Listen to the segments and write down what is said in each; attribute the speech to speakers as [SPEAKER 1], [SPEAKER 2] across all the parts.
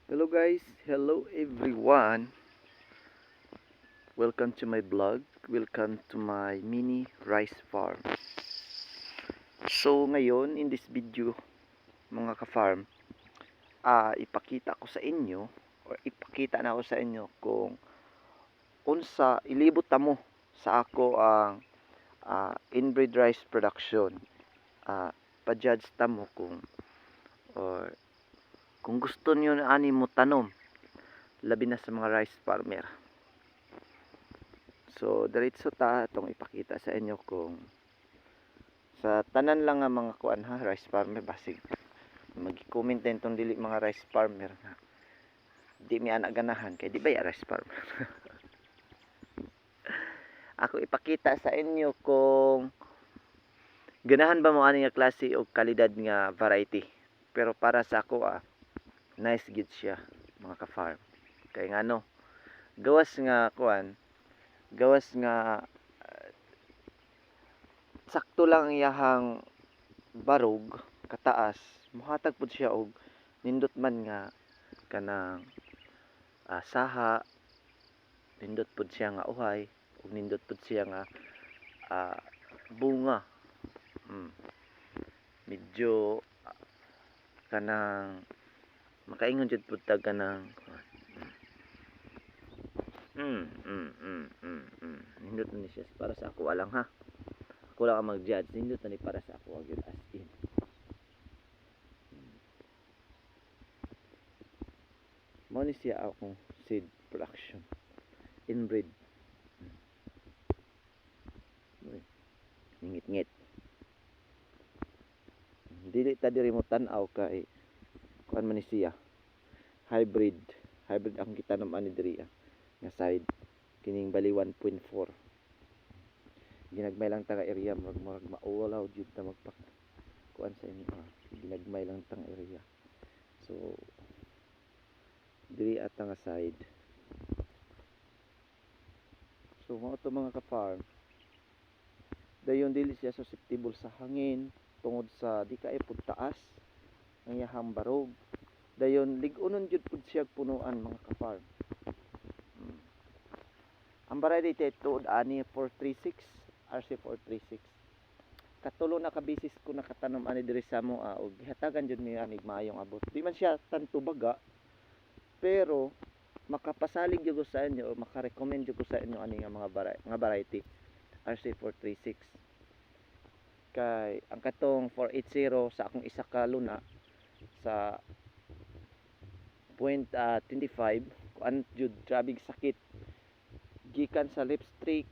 [SPEAKER 1] Hello guys, hello everyone. Welcome to my blog. Welcome to my mini rice farm. So ngayon in this video mga ka-farm, ipakita ko sa inyo or ipakita na ako sa inyo kung unsa ilibot mo sa ako ang inbreed rice production. Pa-judge tamo or kung gusto niyo na ani mo tanom labi na sa mga rice farmer. So, diretso ta itong ipakita sa inyo kung sa tanan lang nga mga kuan ha, rice farmer basig. Mag-comment din itong dili mga rice farmer na di mi anak ganahan kay di ba ya rice farmer. Ako ipakita sa inyo kung ganahan ba mo ani nga klase o kalidad nga variety. Pero para sa ako nice gid siya mga ka-farm. Kay ngano gawas nga sakto lang iyahang barog kataas, muhatag pud siya og nindot man nga kanang saha, nindot pud siya nga uhay, ug nindot pud siya nga bunga. Medyo kanang makaingon jud pud ta kanang nindot ni siya para sa ako lang ha. Ako lang ang mag-judge, nindot ni para sa ako agad as in. Mao ni siya akong seed production inbreed. Ngit-ngit. Dili ta diri mo tan-aw kay kuan man ni siya. Hybrid ang kitanom ani diri nga side kining bali 1.4. Ginagmay lang ta ka area murag maulaw jud ta magpak kuan sa inyo ginagmay lang tang area. So diri ata nga side. So mao to mga ka-farm. Dayon dili siya susceptible sa hangin tungod sa di kay pud taas ang iyahang barog. Dayon lig-unon jud pud siya punuan mga ka-farm. Ang variety tuod ani 436 RC436. Katulo na ka bisis ko nakatanom ani diri sa mo og gihatagan jud mi ani maayong abot. Di man siya tanto baga pero makapasalig jud ko sa inyo o makarecommend jud ko sa inyo ani nga mga variety RC436. Kay ang katong 480 sa akong isa ka luna sa 0.25 kuan jud grabig sakit gikan sa lipstick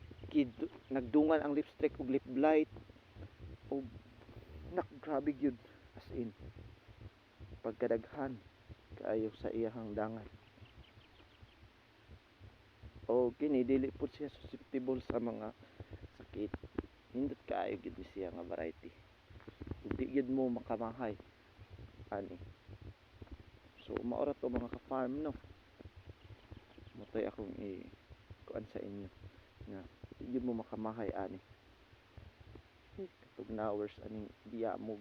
[SPEAKER 1] nagdungan ang lipstick ug lip blight ug grabe gyud as in pagkadaghan kaayo sa iyahang dangan. O kini dili pud siya susceptible sa mga sakit. Hindot kaayo gyud siya nga variety. Ug di gyud mo makamahay ani. So maora to mga ka-farm no. Motoy akong kuan sa inyo nga di gyud mo makamahay ani. Katog hours aning diamog.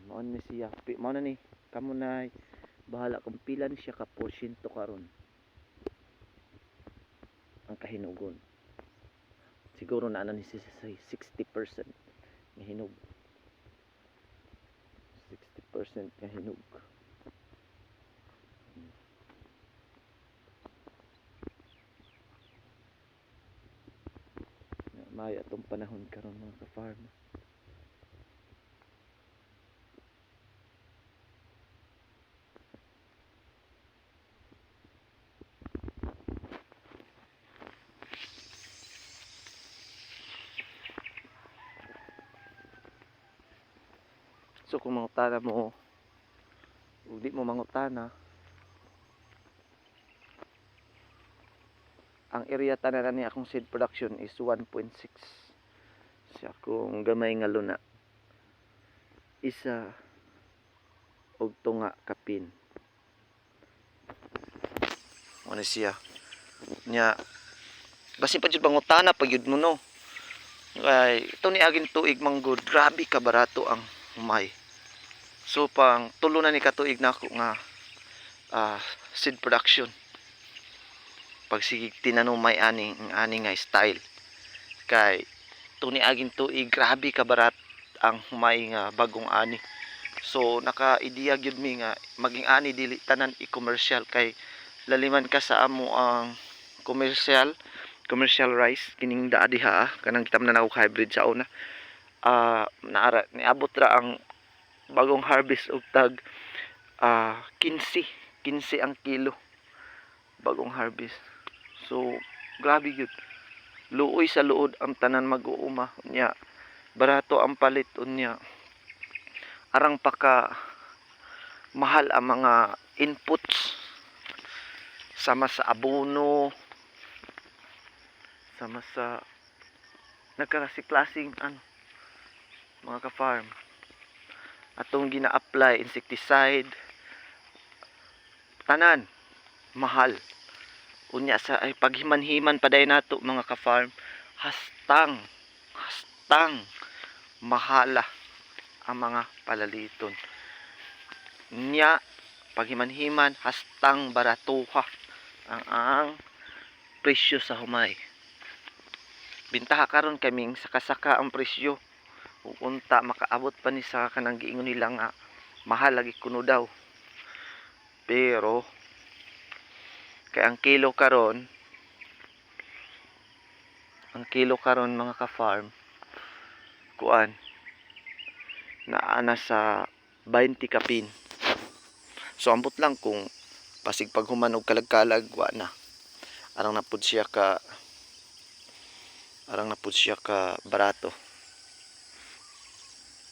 [SPEAKER 1] Mao ni siya. Mao na ni kamo nay bahala kung pila ni siya ka porsyento karon. Ang kahinugon. Siguro na ni siya 60% nga hinog. 60% nga hinog. Maayo atong panahon karon mga ka-farm. So kung mangutana mo ug di mo mangutana, ang area tanan ni akong seed production is 1.6 sa akong gamay nga luna. Isa og tunga kapin. Ano siya? Nya basin pa jud mangutana pag yun mo no. Kay ito ni aging tuig manggod, grabe ka barato ang umay. So pang tulo na ni katuig na ako nga seed production. Pag sige tinanong may ani nga style kay tuni aging tuig grabe ka barat ang humay nga bagong ani. So naka-ideya gyud mi nga maging ani dili tanan i-commercial kay laliman ka sa amo ang commercial rice kining daa diha kanang kitam na ako hybrid sa una. Naara niabot ra ang bagong harvest og tag 15 ang kilo bagong harvest. So grabe gyud. Luoy sa luod ang tanan mag-uuma nya. Barato ang palit unya. Arang pa ka mahal ang mga inputs sama sa abono, sama sa nagkakasi-klaseng mga ka-farm. Atong gina-apply insecticide tanan mahal. Unya sa ay paghiman-himan paday nato mga ka-farm, hastang mahala ang mga palaliton. Nya paghiman-himan hastang baratuha ang presyo sa humay. Bintaha karon kaming saka-saka ang presyo. Ug unta makaabot pa ni sa kanang giingon nila nga mahal lagi kuno daw. Pero kay ang kilo karon mga ka-farm kuan naana sa 20 kapin. So ambot lang kung pasig paghuman og kalag-kalag wa na. Arang na pud siya ka barato.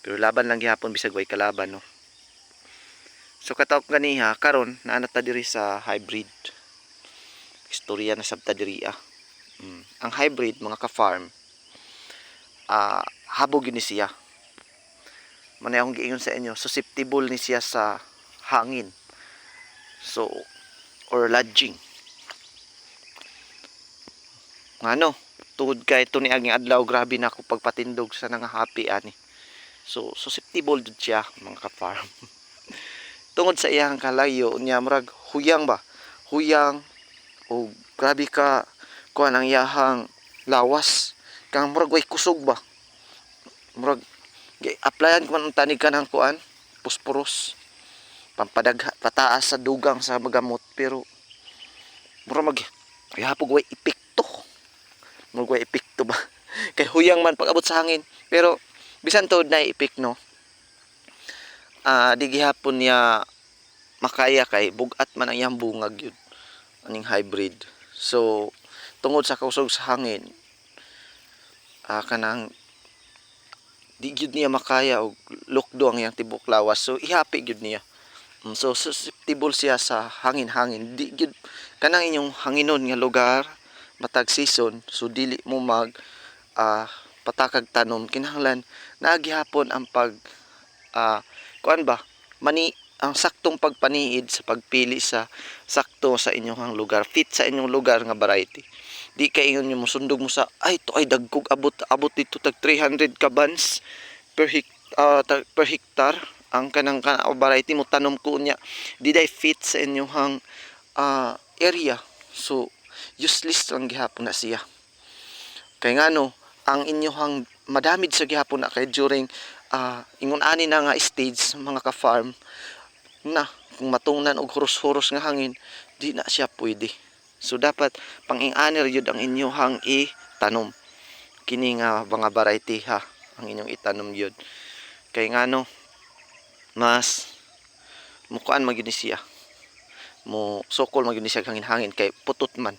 [SPEAKER 1] Pero laban lang gihapon bisag way kalaban no. So katawag ganiha karon naana ta diri sa hybrid. Istorya na sabta diri Ang hybrid mga ka-farm habog ni siya. Manay akong giingon sa inyo, susceptible ni siya sa hangin. So or lodging. Ngano, tungod kay ito ni aging adlaw grabe na ako pagpatindog sa nangahapi ani. So susceptible jud siya mga ka-farm. Tungod sa iyang kalayo niya murag huyang o grabe ka kuan ang iyahang lawas kang murag way kusog ba. Murag applyan ko man tanig ka ng kuan pusporos pampadagha pataas sa dugang sa magamot pero murag hapog way epekto. Murag way epekto ba kay huyang man pag abot sa hangin pero bisan tod na epek no. Di gihapon niya makaya kay bugat man ang iyang bungag yun aning hybrid. So tungod sa kausog sa hangin kanang di gyud niya makaya og lokdo ang iyang tibok lawas. So ihapi gyud niya. So susceptible siya sa hangin-hangin. Di gyud kanang inyong hanginon nga lugar matag season so dili mo mag patakag tanom kinahanglan naagihapon ang pag kuan ba mani ang saktong pagpaniid sa pagpili sa sakto sa inyong lugar, fit sa inyong lugar nga variety. Di kay ingon mo sundog mo sa ay to ay dagkog abot dito tag 300 ka buns per hectare ang kanang variety mo tanom ko niya di day fit sa inyong area. So useless lang gihapon na siya. Kay ngano ang inyong madamid sa gihapon na kay during ingon ani na nga stage mga ka-farm na kung matungnan og huros-huros nga hangin di na siya pwede. So dapat pang-inganir yun ang inyong itanom kini nga mga variety ang inyong itanom yun kay ngano mas mukuan magyud siya mo sokol magyud siya hangin-hangin kay putot man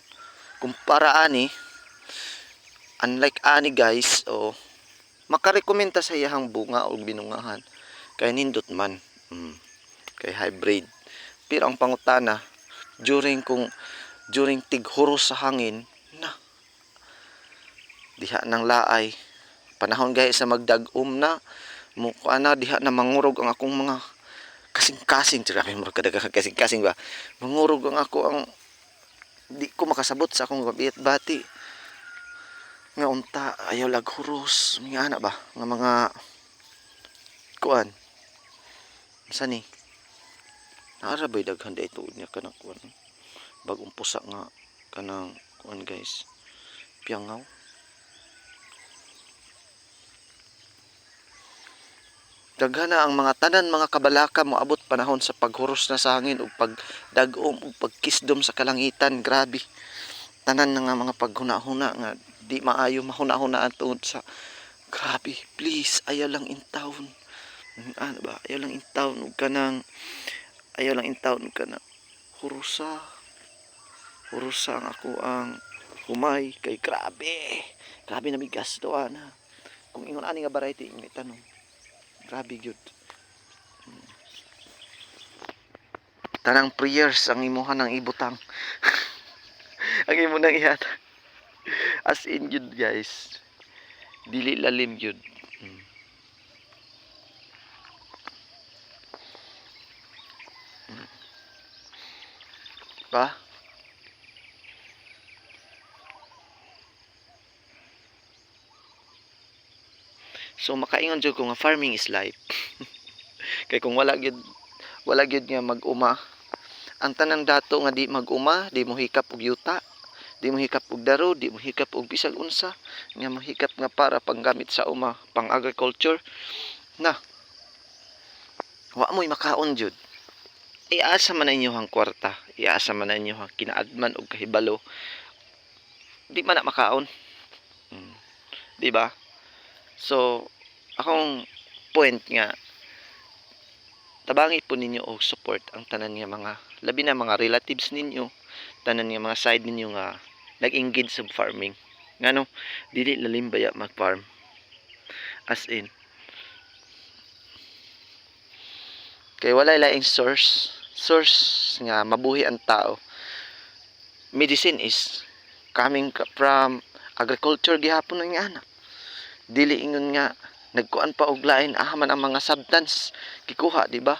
[SPEAKER 1] kumpara ani unlike ani guys makarekomenda sa iyang bunga o binungahan kay nindot man kay hybrid. Pero ang pangutana during tighuros sa hangin na diha nang laay panahon gaya sa magdag-om na mukha na diha na mangurog ang akong mga kasing-kasing tirapi mo kadaga kasing-kasing ba mangurog ang ako ang di ko makasabot sa akong gabiat bati nga unta ayaw laghuros mga ana ba nga mga kuan sa ni Naarabay daghan day tuod niya kanang kuan. Bagong pusa nga kanang kuan guys. Piangaw. Daghan na ang mga tanan mga kabalaka moabot panahon sa paghuros na sa hangin ug pagdag-om ug pagkisdom sa kalangitan. Grabe. Tanan na nga mga paghuna-huna nga di maayo mahuna-hunaan tungod sa grabe. Please, ayaw lang in town. Ano ba? Ayaw lang in town ug kanang hurusa. Hurusa ang ako ang humay kay grabe. Grabe na migas doa na. Kung ingon ani nga variety ingon itanong. Grabe gyud. Tanang prayers ang imuha ng ibutang. Ang imo nang ihata. As in gyud guys. Dili lalim gyud. Ba? So makaingon jud ko nga farming is life. Kay kung wala gyud nga mag-uma, ang tanang dato nga di mag-uma, di mo hikap og yuta, di mo hikap og daro, di mo hikap og bisag unsa, nga mahikap nga para panggamit sa uma, pang agriculture na. Wa mo'y makaon jud. Iasa man na inyong kwarta, iasa man na inyong kinaadman og kahibalo. Di man na makaon. Di ba? So, akong point nga tabangi po ninyo og support ang tanan nga mga labi na mga relatives ninyo, tanan nga mga side ninyo nga nag-engage sa farming. Ngano dili lalim baya mag-farm. As in kay walay laing source nga mabuhi ang tao. Medicine is coming from agriculture gihapon nga ana. Dili ingon nga nagkuan pa og lain man ang mga substance gikuha, di ba?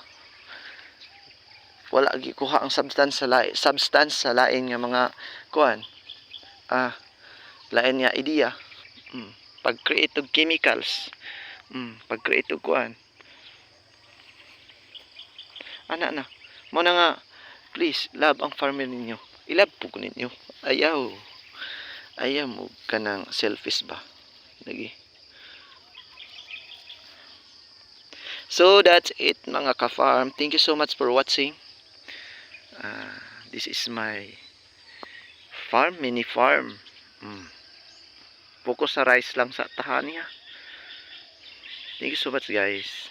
[SPEAKER 1] Wala gikuha ang substance sa lain nga mga kuan. Lain nga idea. Pag-create og chemicals. Pag-create og kuan. Ana mo na nga please love ang farmer ninyo. I-love po ko ninyo. Ayaw mo kanang selfish ba? Lagi. So that's it mga ka-farm. Thank you so much for watching. This is my mini farm. Focus sa rice lang sa tahan niya. Thank you so much guys.